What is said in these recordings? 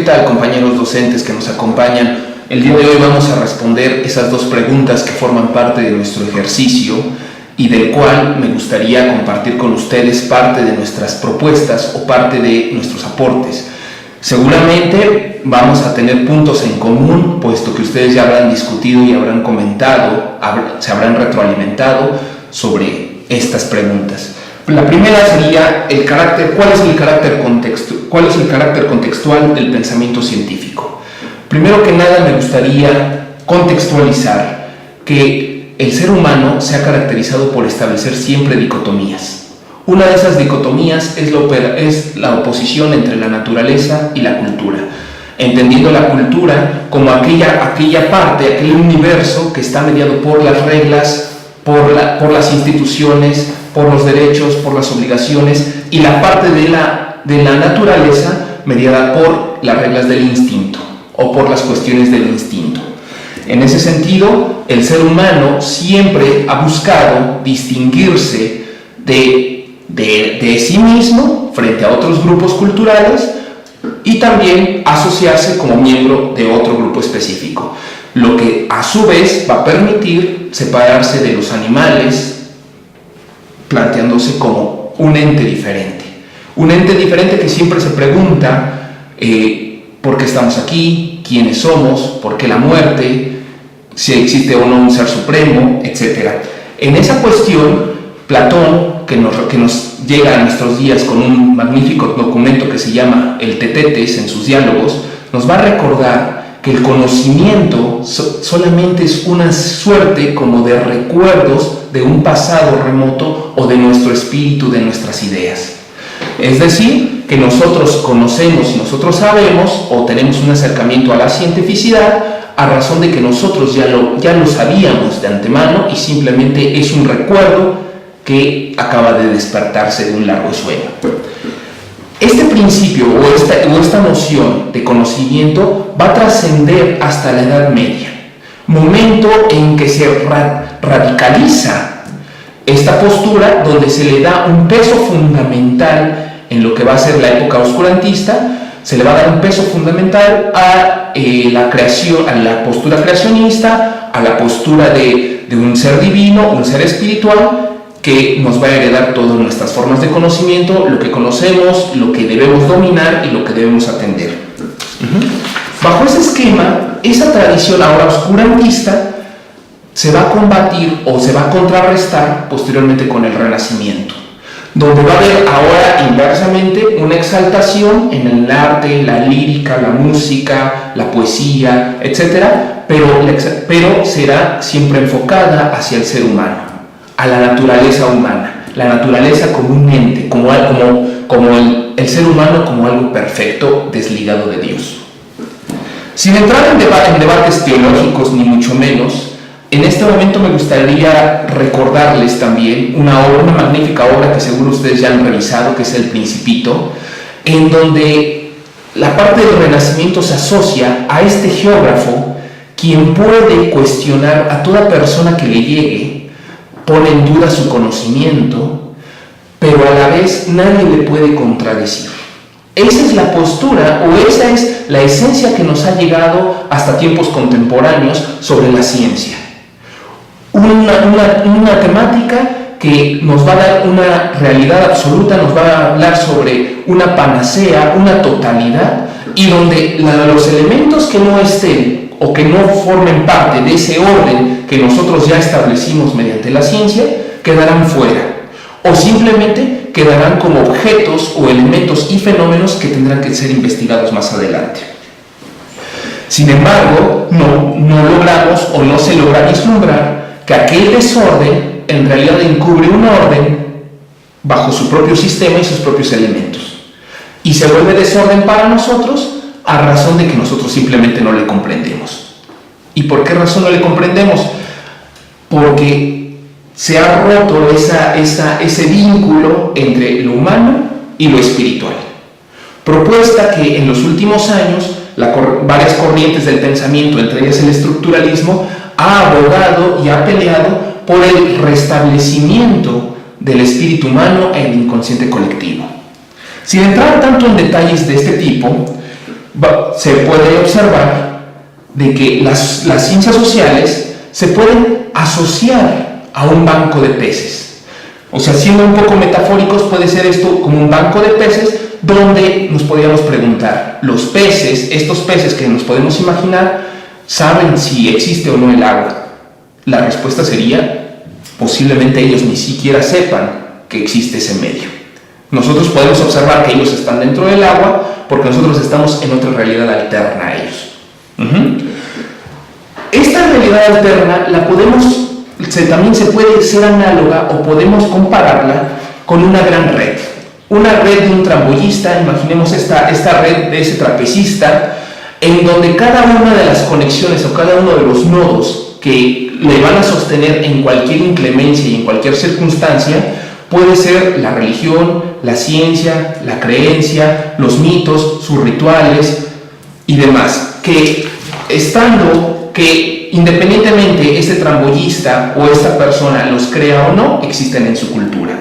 ¿Qué tal, compañeros docentes que nos acompañan? El día de hoy vamos a responder esas dos preguntas que forman parte de nuestro ejercicio y del cual me gustaría compartir con ustedes parte de nuestras propuestas o parte de nuestros aportes. Seguramente vamos a tener puntos en común, puesto que ustedes ya habrán discutido y habrán comentado, se habrán retroalimentado sobre estas preguntas. La primera sería ¿cuál es el carácter contextual del pensamiento científico? Primero que nada me gustaría contextualizar que el ser humano se ha caracterizado por establecer siempre dicotomías. Una de esas dicotomías es la oposición entre la naturaleza y la cultura, entendiendo la cultura como aquella parte, aquel universo que está mediado por las reglas, por las instituciones, por los derechos, por las obligaciones, y la parte de la naturaleza mediada por las reglas del instinto o por las cuestiones del instinto. En ese sentido, el ser humano siempre ha buscado distinguirse de sí mismo frente a otros grupos culturales y también asociarse como miembro de otro grupo específico, lo que a su vez va a permitir separarse de los animales, planteándose como un ente diferente. Un ente diferente que siempre se pregunta ¿por qué estamos aquí? ¿Quiénes somos? ¿Por qué la muerte? ¿Si existe o no un ser supremo? Etc. En esa cuestión, Platón, que nos llega a nuestros días con un magnífico documento que se llama el Tetetes en sus diálogos, nos va a recordar que el conocimiento solamente es una suerte como de recuerdos de un pasado remoto o de nuestro espíritu, de nuestras ideas. Es decir, que nosotros conocemos y nosotros sabemos o tenemos un acercamiento a la cientificidad a razón de que nosotros ya lo sabíamos de antemano y simplemente es un recuerdo que acaba de despertarse de un largo sueño. Este principio o esta noción de conocimiento va a trascender hasta la Edad Media, momento en que se radicaliza esta postura donde se le da un peso fundamental en lo que va a ser la época oscurantista. Se le va a dar un peso fundamental a la creación, a la postura creacionista, a la postura de un ser divino, un ser espiritual, que nos va a heredar todas nuestras formas de conocimiento, lo que conocemos, lo que debemos dominar y lo que debemos atender. Bajo ese esquema, esa tradición ahora oscurantista se va a combatir o se va a contrarrestar posteriormente con el Renacimiento, donde va a haber ahora inversamente una exaltación en el arte, la lírica, la música, la poesía, etc., pero será siempre enfocada hacia el ser humano, a la naturaleza humana, la naturaleza como un ente, como el ser humano como algo perfecto, desligado de Dios. Sin entrar en debates teológicos, ni mucho menos, en este momento me gustaría recordarles también una magnífica obra que seguro ustedes ya han revisado, que es El Principito, en donde la parte del Renacimiento se asocia a este geógrafo, quien puede cuestionar a toda persona que le llegue, pone en duda su conocimiento, pero a la vez nadie le puede contradecir. Esa es la postura o esa es la esencia que nos ha llegado hasta tiempos contemporáneos sobre la ciencia. Una temática que nos va a dar una realidad absoluta, nos va a hablar sobre una panacea, una totalidad, y donde los elementos que no estén o que no formen parte de ese orden que nosotros ya establecimos mediante la ciencia, quedarán fuera, o simplemente quedarán como objetos o elementos y fenómenos que tendrán que ser investigados más adelante. Sin embargo, no logramos o no se logra vislumbrar que aquel desorden en realidad encubre un orden bajo su propio sistema y sus propios elementos, y se vuelve desorden para nosotros a razón de que nosotros simplemente no le comprendemos. ¿Y por qué razón no le comprendemos? Porque se ha roto ese vínculo entre lo humano y lo espiritual. Propuesta que en los últimos años varias corrientes del pensamiento, entre ellas el estructuralismo, ha abogado y ha peleado por el restablecimiento del espíritu humano en el inconsciente colectivo. Sin entrar tanto en detalles de este tipo, se puede observar de que las ciencias sociales se pueden asociar a un banco de peces. O sea, siendo un poco metafóricos, puede ser esto como un banco de peces donde nos podríamos preguntar, los peces, estos peces que nos podemos imaginar, ¿saben si existe o no el agua? La respuesta sería, posiblemente ellos ni siquiera sepan que existe ese medio. Nosotros podemos observar que ellos están dentro del agua porque nosotros estamos en otra realidad alterna a ellos. Esta realidad alterna también se puede ser análoga o podemos compararla con una gran red. Una red de un tramboyista, imaginemos esta red de ese trapecista, en donde cada una de las conexiones o cada uno de los nodos que le van a sostener en cualquier inclemencia y en cualquier circunstancia puede ser la religión, la ciencia, la creencia, los mitos, sus rituales y demás, que independientemente este tramboyista o esta persona los crea o no, existen en su cultura.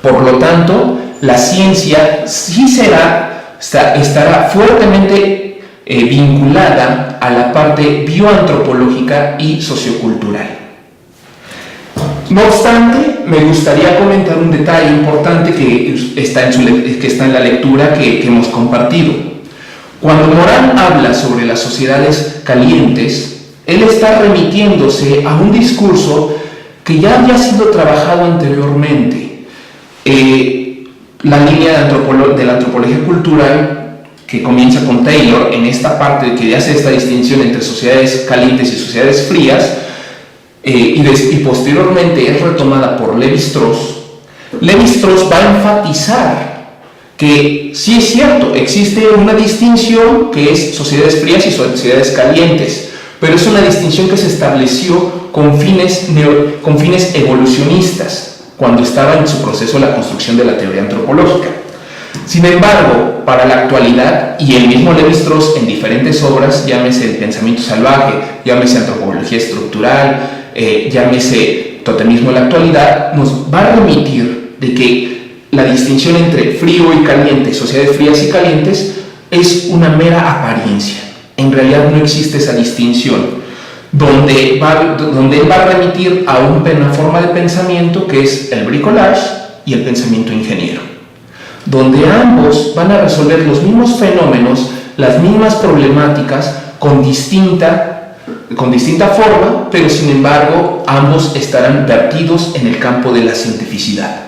Por lo tanto, la ciencia sí estará fuertemente vinculada a la parte bioantropológica y sociocultural. No obstante, me gustaría comentar un detalle importante que está en la lectura que hemos compartido. Cuando Morán habla sobre las sociedades calientes, él está remitiéndose a un discurso que ya había sido trabajado anteriormente. La línea de la antropología cultural, que comienza con Taylor en esta parte que hace esta distinción entre sociedades calientes y sociedades frías, y posteriormente es retomada por Lévi-Strauss. Lévi-Strauss va a enfatizar que sí es cierto, existe una distinción que es sociedades frías y sociedades calientes, pero es una distinción que se estableció con fines evolucionistas cuando estaba en su proceso la construcción de la teoría antropológica. Sin embargo, para la actualidad, y el mismo Lévi-Strauss en diferentes obras, llámese El pensamiento salvaje, llámese Antropología estructural, llámese Totemismo en la actualidad, nos va a remitir de que la distinción entre frío y caliente, sociedades frías y calientes, es una mera apariencia. En realidad no existe esa distinción, donde él va a remitir a una forma de pensamiento que es el bricolage y el pensamiento ingeniero, donde ambos van a resolver los mismos fenómenos, las mismas problemáticas con distinta forma, pero sin embargo ambos estarán vertidos en el campo de la cientificidad.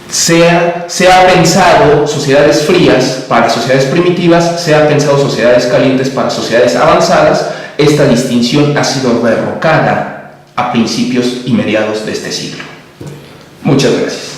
Se ha pensado sociedades frías para sociedades primitivas, se ha pensado sociedades calientes para sociedades avanzadas. Esta distinción ha sido derrocada a principios y mediados de este siglo. Muchas gracias.